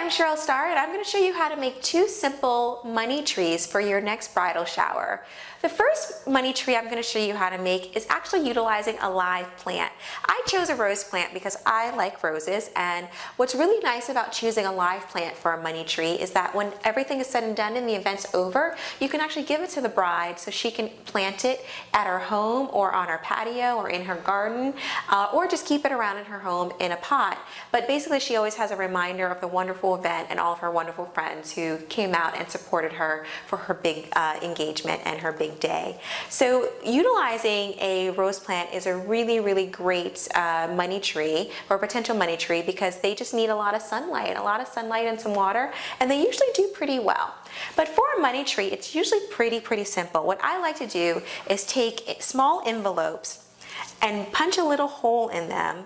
I'm Cheryl Starr, and I'm going to show you how to make 2 simple money trees for your next bridal shower. The first money tree I'm going to show you how to make is actually utilizing a live plant. I chose a rose plant because I like roses, and what's really nice about choosing a live plant for a money tree is that when everything is said and done and the event's over, you can actually give it to the bride so she can plant it at her home or on her patio or in her garden, or just keep it around in her home in a pot. But basically she always has a reminder of the wonderful event and all of her wonderful friends who came out and supported her for her big engagement and her big day. So utilizing a rose plant is a really great money tree or potential money tree because they just need a lot of sunlight and some water, and they usually do pretty well. But for a money tree, it's usually pretty simple. What I like to do is take small envelopes and punch a little hole in them.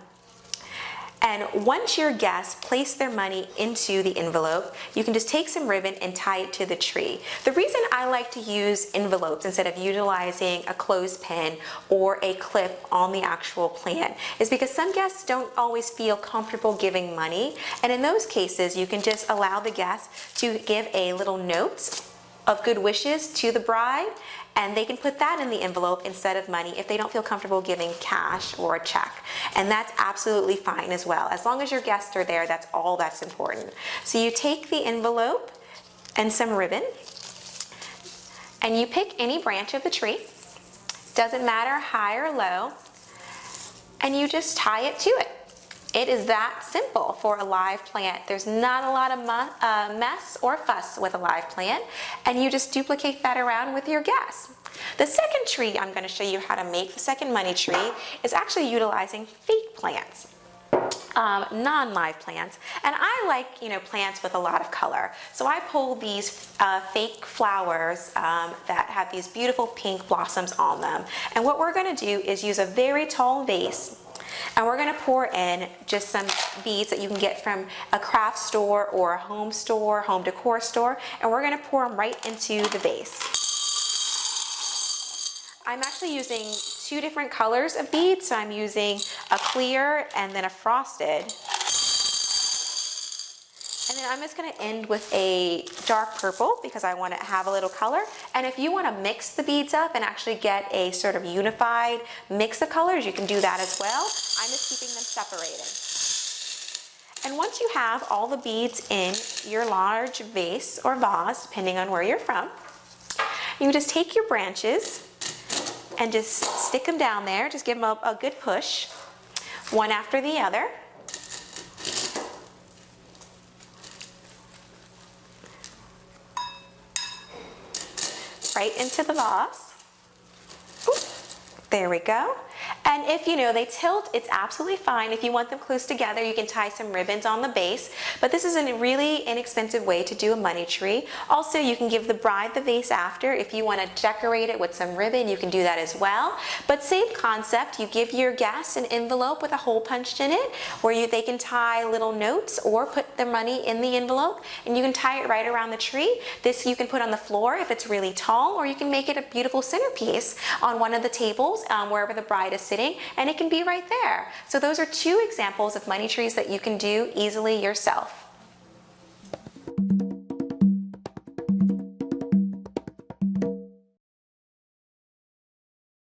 And once your guests place their money into the envelope, you can just take some ribbon and tie it to the tree. The reason I like to use envelopes instead of utilizing a clothespin or a clip on the actual plant is because some guests don't always feel comfortable giving money. And in those cases, you can just allow the guests to give a little note of good wishes to the bride, and they can put that in the envelope instead of money if they don't feel comfortable giving cash or a check. And that's absolutely fine as well. As long as your guests are there, that's all that's important. So you take the envelope and some ribbon, and you pick any branch of the tree, doesn't matter high or low, and you just tie it to it. It is that simple for a live plant. There's not a lot of mess or fuss with a live plant, and you just duplicate that around with your guests. The second tree I'm going to show you how to make, the second money tree, is actually utilizing fake plants. Non-live plants, and I like plants with a lot of color, so I pull these fake flowers that have these beautiful pink blossoms on them, and what we're going to do is use a very tall vase, and we're going to pour in just some beads that you can get from a craft store or a home decor store, and we're going to pour them right into the vase. I'm actually using 2 different colors of beads, so I'm using a clear and then a frosted. And then I'm just going to end with a dark purple because I want to have a little color. And if you want to mix the beads up and actually get a sort of unified mix of colors, you can do that as well. I'm just keeping them separated. And once you have all the beads in your large vase or vase, depending on where you're from, you just take your branches and just stick them down there. Just give them a good push, one after the other. Right into the vase. Ooh, there we go. And if they tilt, it's absolutely fine. If you want them close together, you can tie some ribbons on the base. But this is a really inexpensive way to do a money tree. Also, you can give the bride the vase after. If you want to decorate it with some ribbon, you can do that as well. But same concept, you give your guests an envelope with a hole punched in it where they can tie little notes or put their money in the envelope, and you can tie it right around the tree. This you can put on the floor if it's really tall, or you can make it a beautiful centerpiece on one of the tables wherever the bride is sitting, and it can be right there. So those are 2 examples of money trees that you can do easily yourself.